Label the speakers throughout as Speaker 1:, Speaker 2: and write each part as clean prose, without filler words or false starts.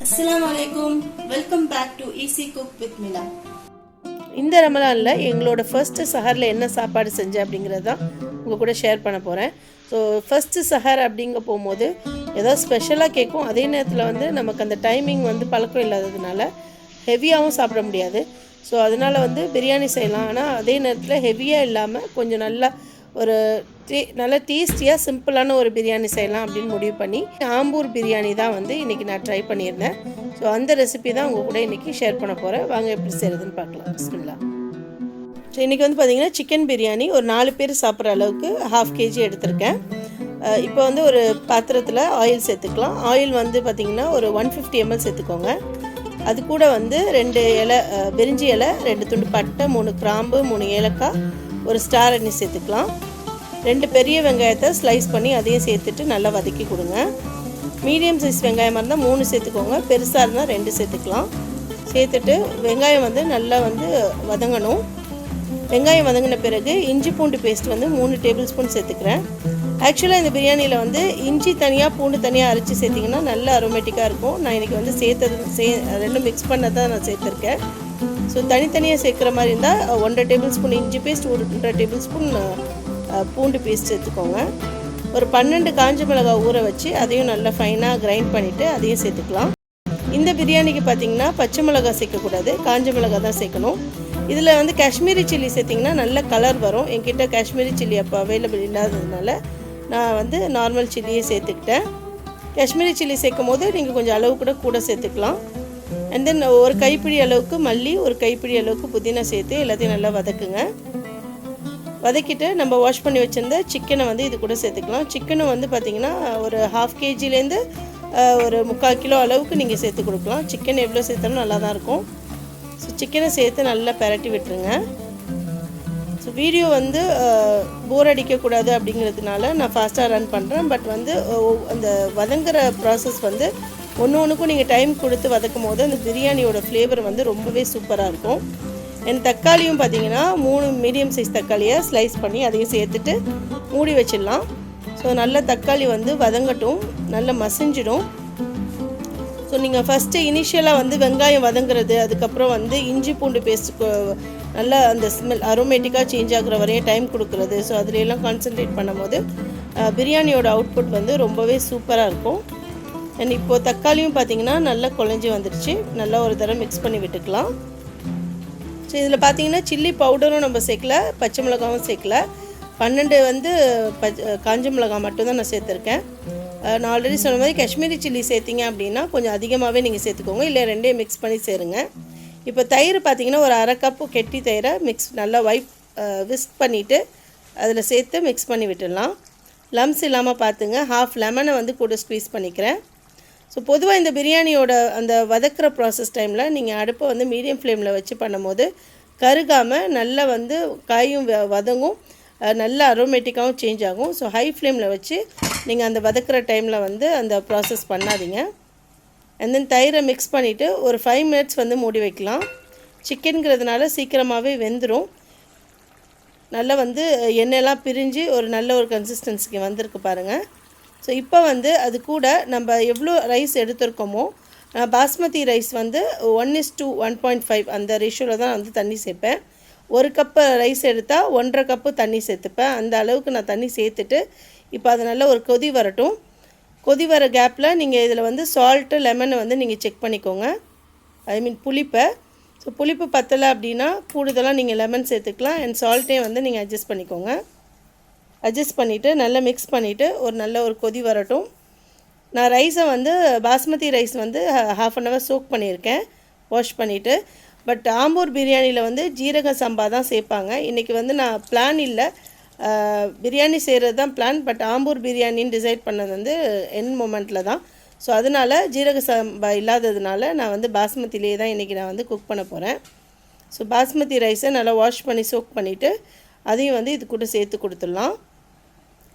Speaker 1: அஸ்ஸலாமு அலைக்கும். Welcome back to easy cook with Mila.
Speaker 2: இந்த ரமலானில் எங்களோட ஃபர்ஸ்ட்டு சஹரில் என்ன சாப்பாடு செஞ்சேன் அப்படிங்கிறது தான் உங்கள் கூட ஷேர் பண்ண போகிறேன். ஸோ ஃபஸ்ட்டு சஹர் அப்படிங்க போகும்போது ஏதாவது ஸ்பெஷலாக கேட்கும். அதே நேரத்தில் வந்து நமக்கு அந்த டைமிங் வந்து பழக்கம் இல்லாததுனால ஹெவியாகவும் சாப்பிட முடியாது. ஸோ அதனால் வந்து பிரியாணி செய்யலாம். ஆனால் அதே நேரத்தில் ஹெவியாக இல்லாமல் கொஞ்சம் நல்லா ஒரு நல்லா டேஸ்டியாக சிம்பிளான ஒரு பிரியாணி செய்யலாம் அப்படின்னு முடிவு பண்ணி ஆம்பூர் பிரியாணி தான் வந்து இன்றைக்கி நான் ட்ரை பண்ணியிருந்தேன். ஸோ அந்த ரெசிபி தான் உங்கள் கூட இன்றைக்கி ஷேர் பண்ண போகிறேன். வாங்க எப்படி செய்கிறதுன்னு பார்க்கலாம். பிஸ்மில்லா. ஸோ இன்றைக்கி வந்து பார்த்திங்கன்னா சிக்கன் பிரியாணி ஒரு 4 பேர் சாப்பிட்ற அளவுக்கு 1/2 kg எடுத்திருக்கேன். இப்போ வந்து ஒரு பாத்திரத்தில் ஆயில் சேர்த்துக்கலாம். ஆயில் வந்து பார்த்திங்கன்னா ஒரு 150 ml சேர்த்துக்கோங்க. அது கூட வந்து 2 இலை பிரிஞ்சி இலை, 2 துண்டு பட்டை, 3 கிராம்பு, 3 ஏலக்காய், ஒரு ஸ்டார் அன்னி சேர்த்துக்கலாம். 2 பெரிய வெங்காயத்தை ஸ்லைஸ் பண்ணி அதையும் சேர்த்துட்டு நல்லா வதக்கி கொடுங்க. மீடியம் சைஸ் வெங்காயமாக இருந்தால் 3 சேர்த்துக்கோங்க, பெருசாக இருந்தால் 2 சேர்த்துக்கலாம். சேர்த்துட்டு வெங்காயம் வந்து நல்லா வந்து வதங்கணும். வெங்காயம் வதங்கின பிறகு இஞ்சி பூண்டு பேஸ்ட் வந்து 3 டேபிள் ஸ்பூன் சேர்த்துக்கிறேன். ஆக்சுவலாக இந்த பிரியாணியில் வந்து இஞ்சி தனியாக பூண்டு தனியாக அரைச்சி சேர்த்திங்கன்னா நல்ல அரோமேட்டிக்காக இருக்கும். நான் இன்றைக்கி வந்து ரெண்டும் மிக்ஸ் பண்ண தான் நான் சேர்த்துருக்கேன். ஸோ தனித்தனியாக சேர்க்குற மாதிரி இருந்தால் 1.5 டேபிள் ஸ்பூன் இஞ்சி பேஸ்ட், 1.5 டேபிள் ஸ்பூன் பூண்டு பேஸ்ட் சேர்த்துக்கோங்க. ஒரு 12 காஞ்ச மிளகாய் ஊற வச்சு அதையும் நல்லா ஃபைனாக கிரைண்ட் பண்ணிவிட்டு அதையும் சேர்த்துக்கலாம். இந்த பிரியாணிக்கு பார்த்திங்கன்னா பச்சை மிளகாய் சேர்க்கக்கூடாது, காஞ்ச மிளகாய் தான் சேர்க்கணும். இதில் வந்து காஷ்மீரி சில்லி சேர்த்திங்கன்னா நல்ல கலர் வரும். என்கிட்ட காஷ்மீரி சில்லி அப்போ அவைலபிள் இல்லாததுனால நான் வந்து நார்மல் சில்லியே சேர்த்துக்கிட்டேன். காஷ்மீரி சில்லி சேர்க்கும் போது நீங்கள் கொஞ்சம் அளவு கூட சேர்த்துக்கலாம். அண்ட் தென் ஒரு கைப்பிடி அளவுக்கு மல்லி, ஒரு கைப்பிடி அளவுக்கு புதினா சேர்த்து எல்லாத்தையும் நல்லா வதக்குங்க. வதக்கிட்டு நம்ம வாஷ் பண்ணி வச்சுருந்த சிக்கனை வந்து இது கூட சேர்த்துக்கலாம். சிக்கனை வந்து பார்த்திங்கன்னா ஒரு 1/2 kgலேருந்து ஒரு 3/4 கிலோ அளவுக்கு நீங்கள் சேர்த்து கொடுக்கலாம். சிக்கன் எவ்வளோ சேர்த்தாலும் நல்லா தான் இருக்கும். ஸோ சிக்கனை சேர்த்து நல்லா பெரட்டி விட்டுருங்க. ஸோ வீடியோ வந்து போர் அடிக்கக்கூடாது அப்படிங்கிறதுனால நான் ஃபாஸ்ட்டாக ரன் பண்ணுறேன். பட் வந்து அந்த வதங்குற ப்ராசஸ் வந்து ஒன்றுக்கும் நீங்கள் டைம் கொடுத்து வதக்கும் போது அந்த பிரியாணியோட ஃப்ளேவர் வந்து ரொம்பவே சூப்பராக இருக்கும். என் தக்காளியும் பார்த்திங்கன்னா 3 மீடியம் சைஸ் தக்காளியை ஸ்லைஸ் பண்ணி அதையும் சேர்த்துட்டு மூடி வச்சிடலாம். ஸோ நல்ல தக்காளி வந்து வதங்கட்டும், நல்லா மசிஞ்சிடும். ஸோ நீங்கள் ஃபஸ்ட்டு இனிஷியலாக வந்து வெங்காயம் வதங்குறது, அதுக்கப்புறம் வந்து இஞ்சி பூண்டு பேஸ்ட்டு நல்லா அந்த ஸ்மெல் அரோமேட்டிக்காக சேஞ்ச் ஆகுற வரையும் டைம் கொடுக்குறது. ஸோ அதிலெல்லாம் கான்சன்ட்ரேட் பண்ணும்போது பிரியாணியோட அவுட்புட் வந்து ரொம்பவே சூப்பராக இருக்கும். அண்ட் இப்போது தக்காளியும் பார்த்திங்கன்னா நல்லா குழஞ்சி வந்துடுச்சு. நல்லா ஒரு தடவை மிக்ஸ் பண்ணி விட்டுக்கலாம். ஸோ இதில் பார்த்திங்கன்னா சில்லி பவுடரும் நம்ம சேர்க்கல, பச்சை மிளகாவும் சேர்க்கல. 12 வந்து காஞ்ச மிளகாய் மட்டும்தான் நான் சேர்த்துருக்கேன். நான் ஆல்ரெடி சொன்ன மாதிரி காஷ்மீரி சில்லி சேர்த்திங்க அப்படின்னா கொஞ்சம் அதிகமாகவே நீங்கள் சேர்த்துக்கோங்க, இல்லை 2 மிக்ஸ் பண்ணி சேருங்க. இப்போ தயிர் பார்த்திங்கன்னா ஒரு 1/2 கப்பு கெட்டி தயிரை நல்லா விஸ்க் பண்ணிவிட்டு அதில் சேர்த்து மிக்ஸ் பண்ணி விட்டுடலாம். லம்ஸ் இல்லாமல் பார்த்துங்க. 1/2 லெமனை வந்து கூட ஸ்க்வீஸ் பண்ணிக்கிறேன். ஸோ பொதுவாக இந்த பிரியாணியோட அந்த வதக்கிற ப்ராசஸ் டைமில் நீங்கள் அடுப்பை வந்து மீடியம் ஃப்ளேமில் வச்சு பண்ணும்போது கருகாமல் நல்லா வந்து காயும் வதங்கும், நல்ல அரோமேட்டிக்காகவும் சேஞ்ச் ஆகும். ஸோ ஹை ஃப்ளேமில் வச்சு நீங்கள் அந்த வதக்கிற டைமில் வந்து அந்த ப்ராசஸ் பண்ணாதீங்க. அண்ட் தென் தயிரை மிக்ஸ் பண்ணிவிட்டு ஒரு 5 minutes வந்து மூடி வைக்கலாம். சிக்கனுங்கிறதுனால சீக்கிரமாகவே வெந்துடும். நல்லா வந்து எண்ணெயெல்லாம் பிரிஞ்சு ஒரு நல்ல ஒரு கன்சிஸ்டன்சிக்கு வந்திருக்கு பாருங்கள். ஸோ இப்போ வந்து அது கூட நம்ம எவ்வளோ ரைஸ் எடுத்துருக்கோமோ, பாஸ்மதி ரைஸ் வந்து 1:1.5 அந்த ரேஷியோவில் தான் வந்து தண்ணி சேர்ப்பேன். 1 கப்பு ரைஸ் எடுத்தால் 1.5 கப்பு தண்ணி சேர்த்துப்பேன். அந்த அளவுக்கு நான் தண்ணி சேர்த்துட்டு இப்போ அது நல்ல ஒரு கொதி வரட்டும். கொதி வர கேப்பில் நீங்கள் இதில் வந்து சால்ட்டு லெமனை வந்து நீங்கள் செக் பண்ணிக்கோங்க, புளிப்பை. ஸோ புளிப்பு பத்தலை அப்படின்னா கூடுதலாக நீங்கள் லெமன் சேர்த்துக்கலாம். அண்ட் சால்ட்டையும் வந்து நீங்கள் அட்ஜஸ்ட் பண்ணிக்கோங்க. அட்ஜஸ்ட் பண்ணிவிட்டு நல்லா மிக்ஸ் பண்ணிவிட்டு ஒரு நல்ல ஒரு கொதி வரட்டும். நான் ரைஸை வந்து பாஸ்மதி ரைஸ் வந்து 1/2 hour சோக் பண்ணியிருக்கேன் வாஷ் பண்ணிவிட்டு. பட் ஆம்பூர் பிரியாணியில் வந்து ஜீரக சம்பா தான் சேர்ப்பாங்க. இன்றைக்கி வந்து நான் பிளான் இல்லை, பிரியாணி செய்கிறது தான் பிளான். பட் ஆம்பூர் பிரியாணின்னு டிசைட் பண்ணது வந்து என் மொமெண்ட்டில் தான். ஸோ அதனால் ஜீரக சம்பா இல்லாததுனால நான் வந்து பாஸ்மதியிலே தான் இன்றைக்கி நான் வந்து குக் பண்ண போகிறேன். ஸோ பாஸ்மதி ரைஸை நல்லா வாஷ் பண்ணி சோக் பண்ணிவிட்டு அதையும் வந்து இது கூட சேர்த்து கொடுத்துடலாம்.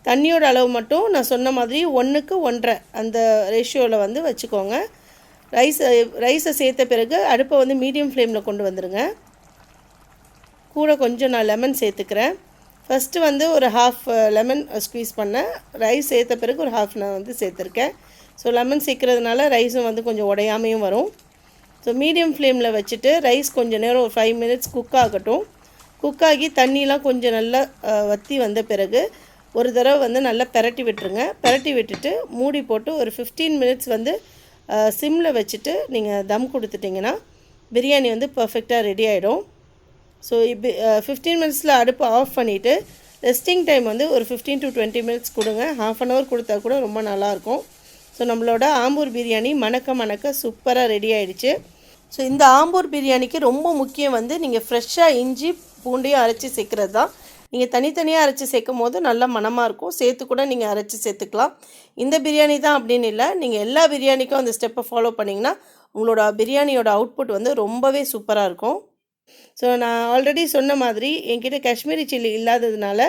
Speaker 2: தண்ணியோட அளவு மட்டும் நான் சொன்ன மாதிரி 1:1.5 அந்த ரேஷியோவில் வந்து வச்சுக்கோங்க. ரைஸை சேர்த்த பிறகு அடுப்பை வந்து மீடியம் ஃப்ளேமில் கொண்டு வந்துடுங்க. கூட கொஞ்சம் நான் லெமன் சேர்த்துக்கிறேன். ஃபஸ்ட்டு வந்து ஒரு 1/2 லெமன் ஸ்க்வீஸ் பண்ணேன். ரைஸ் சேர்த்த பிறகு ஒரு 1/2 நான் வந்து சேர்த்துருக்கேன். ஸோ லெமன் சேர்க்கறதுனால ரைஸும் வந்து கொஞ்சம் உடையாமையும் வரும். ஸோ மீடியம் ஃப்ளேமில் வச்சுட்டு ரைஸ் கொஞ்சம் நேரம் ஒரு 5 மினிட்ஸ் குக் ஆகட்டும். குக் ஆகி தண்ணிலாம் கொஞ்சம் நல்லா வற்றி வந்த பிறகு ஒரு தடவை வந்து நல்லா பெரட்டி விட்டுருங்க. பெரட்டி விட்டுட்டு மூடி போட்டு ஒரு 15 மினிட்ஸ் வந்து சிம்மில் வச்சுட்டு நீங்கள் தம் கொடுத்துட்டிங்கன்னா பிரியாணி வந்து பர்ஃபெக்டாக ரெடி ஆகிடும். ஸோ இப்போ 15 மினிட்ஸில் அடுப்பு ஆஃப் பண்ணிவிட்டு ரெஸ்டிங் டைம் வந்து ஒரு 15 to 20 மினிட்ஸ் கொடுங்க. ½ அன் ஹவர் கொடுத்தா கூட ரொம்ப நல்லாயிருக்கும். ஸோ நம்மளோட ஆம்பூர் பிரியாணி மணக்க சூப்பராக ரெடி ஆகிடுச்சு. ஸோ இந்த ஆம்பூர் பிரியாணிக்கு ரொம்ப முக்கியம் வந்து நீங்கள் ஃப்ரெஷ்ஷாக இஞ்சி பூண்டையும் அரைச்சி சேர்க்குறது தான். நீங்கள் தனித்தனியாக அரைச்சி சேர்க்கும் போது நல்ல மணமாக இருக்கும். சேர்த்து கூட நீங்கள் அரைச்சி சேர்த்துக்கலாம். இந்த பிரியாணி தான் அப்படின்னு இல்லை, நீங்கள் எல்லா பிரியாணிக்கும் அந்த ஸ்டெப்பை ஃபாலோ பண்ணிங்கன்னா உங்களோட பிரியாணியோட அவுட்புட் வந்து ரொம்பவே சூப்பராக இருக்கும். ஸோ நான் ஆல்ரெடி சொன்ன மாதிரி என்கிட்ட காஷ்மீரி சில்லி இல்லாததுனால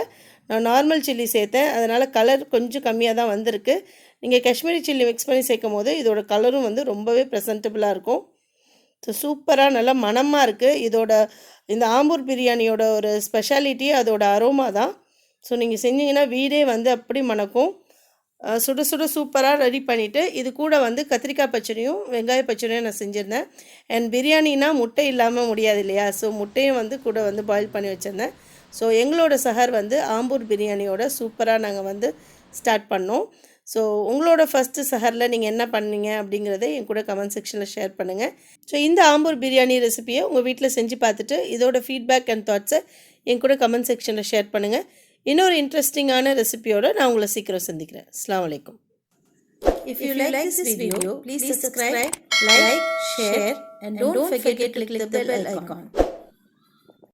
Speaker 2: நான் நார்மல் சில்லி சேர்த்தேன். அதனால் கலர் கொஞ்சம் கம்மியாக தான் வந்திருக்கு. நீங்கள் காஷ்மீரி சில்லி மிக்ஸ் பண்ணி சேர்க்கும் போது இதோட கலரும் வந்து ரொம்பவே ப்ரெசன்டபுளாக இருக்கும். ஸோ சூப்பராக நல்லா மணமாக இருக்குது. இந்த ஆம்பூர் பிரியாணியோட ஒரு ஸ்பெஷாலிட்டி அதோட அரோமா தான். ஸோ நீங்கள் செஞ்சிங்கன்னா வீடே வந்து அப்படி மணக்கும். சுட சுட சூப்பராக ரெடி பண்ணிவிட்டு இது கூட வந்து கத்திரிக்காய் பச்சடியும் வெங்காய பச்சடியும் நான் செஞ்சுருந்தேன். அண்ட் பிரியாணினா முட்டை இல்லாமல் முடியாது இல்லையா? ஸோ முட்டையும் வந்து கூட வந்து பாயில் பண்ணி வச்சுருந்தேன். ஸோ எங்களோட சஹர் வந்து ஆம்பூர் பிரியாணியோட சூப்பராக நாங்கள் வந்து ஸ்டார்ட் பண்ணோம். ஸோ உங்களோட ஃபஸ்ட்டு சஹரில் நீங்கள் என்ன பண்ணீங்க அப்படிங்கிறத என் கூட கமெண்ட் செக்ஷனில் ஷேர் பண்ணுங்கள். ஸோ இந்த ஆம்பூர் பிரியாணி ரெசிபியை உங்கள் வீட்டில் செஞ்சு பார்த்துட்டு இதோட ஃபீட்பேக் அண்ட் தாட்ஸை என் கூட கமெண்ட் செக்ஷனில் ஷேர் பண்ணுங்கள். இன்னொரு இன்ட்ரெஸ்டிங்கான ரெசிபியோடு நான் உங்களை சீக்கிரம் சந்திக்கிறேன். அஸ்ஸலாமு அலைக்கும்.
Speaker 1: If you like this video, please subscribe, like, share and don't forget to click the bell icon.